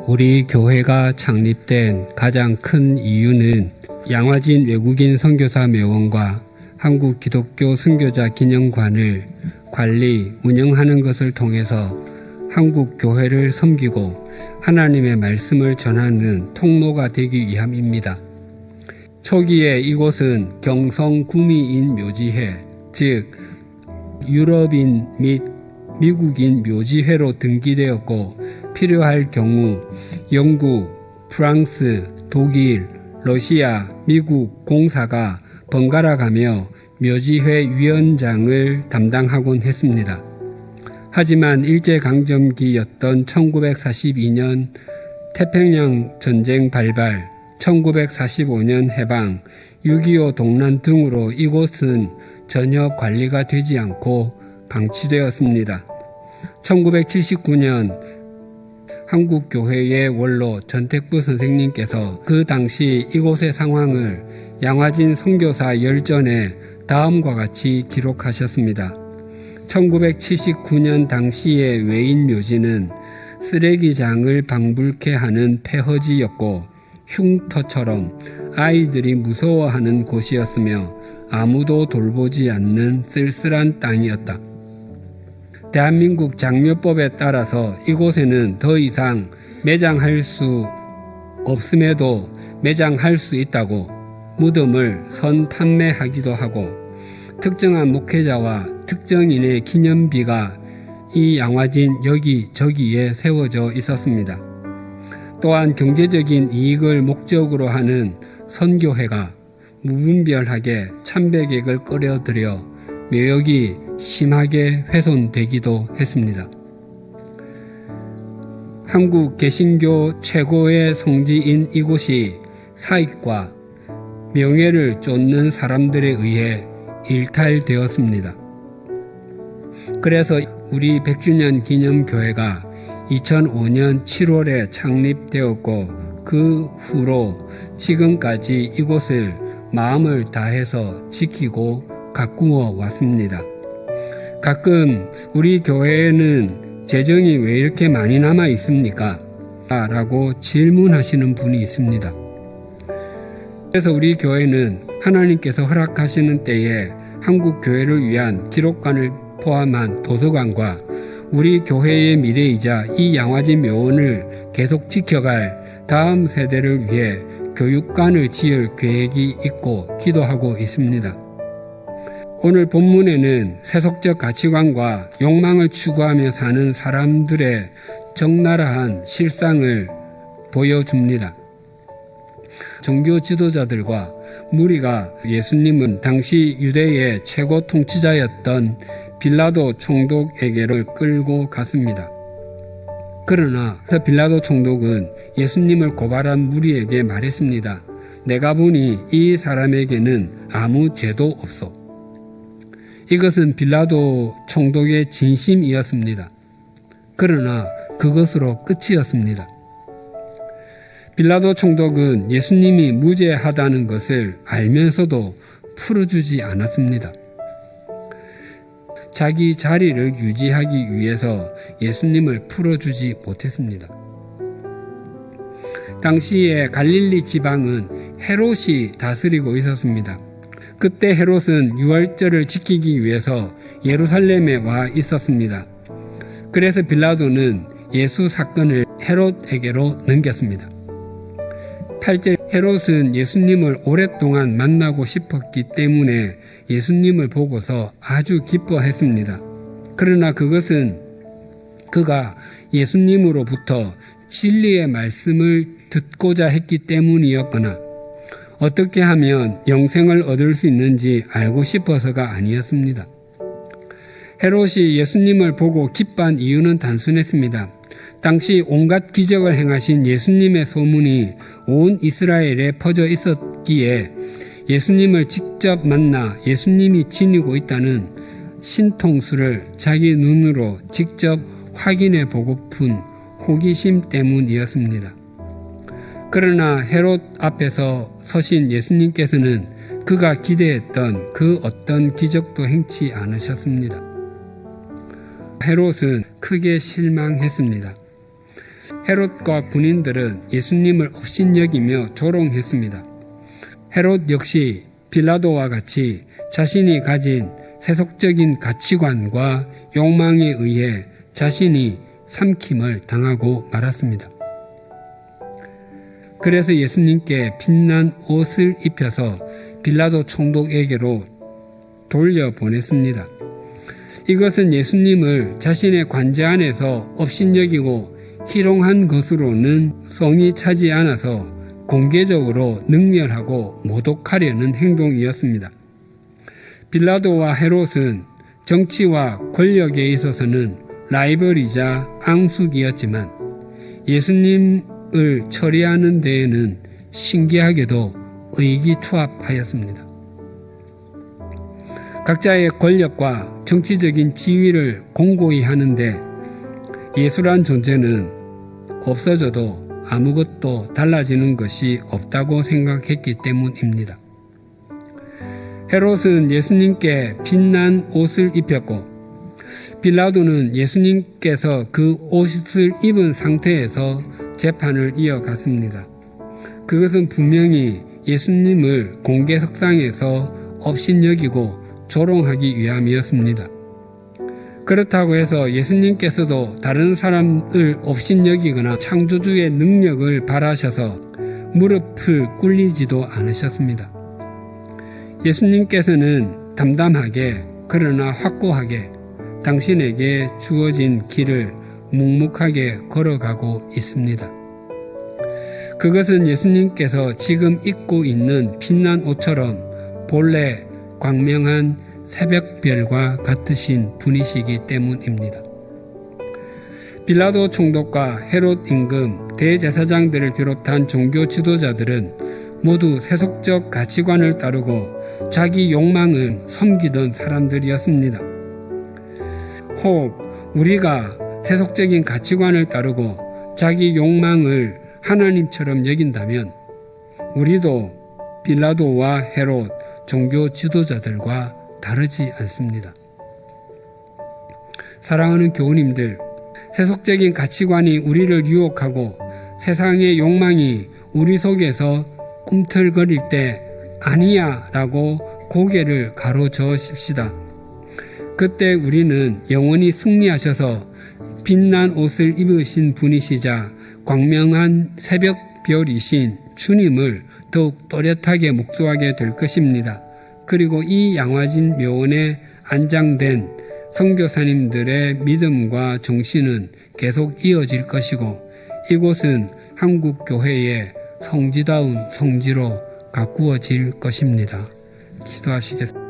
우리 교회가 창립된 가장 큰 이유는 양화진 외국인 선교사 묘원과 한국 기독교 선교자 기념관을 관리, 운영하는 것을 통해서 한국 교회를 섬기고 하나님의 말씀을 전하는 통로가 되기 위함입니다. 초기에 이곳은 경성 구미인 묘지회, 즉 유럽인 및 미국인 묘지회로 등기되었고 필요할 경우 영국, 프랑스, 독일, 러시아, 미국 공사가 번갈아 가며 묘지회 위원장을 담당하곤 했습니다. 하지만 일제강점기였던 1942년 태평양 전쟁 발발, 1945년 해방, 6.25 동란 등으로 이곳은 전혀 관리가 되지 않고 방치되었습니다. 1979년 한국교회의 원로 전택부 선생님께서 그 당시 이곳의 상황을 양화진 선교사 열전에 다음과 같이 기록하셨습니다. 1979년 당시의 외인 묘지는 쓰레기장을 방불케 하는 폐허지였고 흉터처럼 아이들이 무서워하는 곳이었으며 아무도 돌보지 않는 쓸쓸한 땅이었다. 대한민국 장묘법에 따라서 이곳에는 더 이상 매장할 수 없음에도 매장할 수 있다고 무덤을 선 판매하기도 하고 특정한 목회자와 특정인의 기념비가 이 양화진 여기저기에 세워져 있었습니다. 또한 경제적인 이익을 목적으로 하는 선교회가 무분별하게 참배객을 끌어들여 묘역이 심하게 훼손되기도 했습니다. 한국 개신교 최고의 성지인 이곳이 사익과 명예를 쫓는 사람들에 의해 일탈되었습니다. 그래서 우리 100주년 기념교회가 2005년 7월에 창립되었고 그 후로 지금까지 이곳을 마음을 다해서 지키고 가꾸어 왔습니다. 가끔 우리 교회에는 재정이 왜 이렇게 많이 남아 있습니까? 라고 질문하시는 분이 있습니다. 그래서 우리 교회는 하나님께서 허락하시는 때에 한국 교회를 위한 기록관을 포함한 도서관과 우리 교회의 미래이자 이 양화진 묘원을 계속 지켜갈 다음 세대를 위해 교육관을 지을 계획이 있고 기도하고 있습니다. 오늘 본문에는 세속적 가치관과 욕망을 추구하며 사는 사람들의 적나라한 실상을 보여줍니다. 종교 지도자들과 무리가 예수님은 당시 유대의 최고 통치자였던 빌라도 총독에게를 끌고 갔습니다. 그러나 빌라도 총독은 예수님을 고발한 무리에게 말했습니다. 내가 보니 이 사람에게는 아무 죄도 없어. 이것은 빌라도 총독의 진심이었습니다. 그러나 그것으로 끝이었습니다. 빌라도 총독은 예수님이 무죄하다는 것을 알면서도 풀어주지 않았습니다. 자기 자리를 유지하기 위해서 예수님을 풀어주지 못했습니다. 당시에 갈릴리 지방은 헤롯이 다스리고 있었습니다. 그때 헤롯은 유월절을 지키기 위해서 예루살렘에 와 있었습니다. 그래서 빌라도는 예수 사건을 헤롯에게로 넘겼습니다. 8절 헤롯은 예수님을 오랫동안 만나고 싶었기 때문에 예수님을 보고서 아주 기뻐했습니다. 그러나 그것은 그가 예수님으로부터 진리의 말씀을 듣고자 했기 때문이었거나 어떻게 하면 영생을 얻을 수 있는지 알고 싶어서가 아니었습니다. 헤롯이 예수님을 보고 기뻐한 이유는 단순했습니다. 당시 온갖 기적을 행하신 예수님의 소문이 온 이스라엘에 퍼져 있었기에 예수님을 직접 만나 예수님이 지니고 있다는 신통수를 자기 눈으로 직접 확인해 보고픈 호기심 때문이었습니다. 그러나 헤롯 앞에서 서신 예수님께서는 그가 기대했던 그 어떤 기적도 행치 않으셨습니다. 헤롯은 크게 실망했습니다. 헤롯과 군인들은 예수님을 업신여기며 조롱했습니다. 헤롯 역시 빌라도와 같이 자신이 가진 세속적인 가치관과 욕망에 의해 자신이 삼킴을 당하고 말았습니다. 그래서 예수님께 빛난 옷을 입혀서 빌라도 총독에게로 돌려보냈습니다. 이것은 예수님을 자신의 관제 안에서 업신여기고 희롱한 것으로는 성이 차지 않아서 공개적으로 능멸하고 모독하려는 행동이었습니다. 빌라도와 헤롯은 정치와 권력에 있어서는 라이벌이자 앙숙이었지만 예수님을 처리하는 데에는 신기하게도 의기투합하였습니다. 각자의 권력과 정치적인 지위를 공고히 하는데 예수란 존재는 없어져도 아무것도 달라지는 것이 없다고 생각했기 때문입니다. 헤롯은 예수님께 빛난 옷을 입혔고 빌라도는 예수님께서 그 옷을 입은 상태에서 재판을 이어갔습니다. 그것은 분명히 예수님을 공개석상에서 업신여기고 조롱하기 위함이었습니다. 그렇다고 해서 예수님께서도 다른 사람을 업신여기거나 창조주의 능력을 바라셔서 무릎을 꿇리지도 않으셨습니다. 예수님께서는 담담하게 그러나 확고하게 당신에게 주어진 길을 묵묵하게 걸어가고 있습니다. 그것은 예수님께서 지금 입고 있는 빛난 옷처럼 본래 광명한 새벽별과 같으신 분이시기 때문입니다. 빌라도 총독과 헤롯 임금, 대제사장들을 비롯한 종교 지도자들은 모두 세속적 가치관을 따르고 자기 욕망을 섬기던 사람들이었습니다. 혹 우리가 세속적인 가치관을 따르고 자기 욕망을 하나님처럼 여긴다면 우리도 빌라도와 헤롯 종교 지도자들과 다르지 않습니다. 사랑하는 교우님들, 세속적인 가치관이 우리를 유혹하고 세상의 욕망이 우리 속에서 꿈틀거릴 때 아니야 라고 고개를 가로저으십시다. 그때 우리는 영원히 승리하셔서 빛난 옷을 입으신 분이시자 광명한 새벽별이신 주님을 더욱 또렷하게 목도하게 될 것입니다. 그리고 이 양화진 묘원에 안장된 선교사님들의 믿음과 정신은 계속 이어질 것이고 이곳은 한국교회의 성지다운 성지로 가꾸어질 것입니다. 기도하시겠습니다.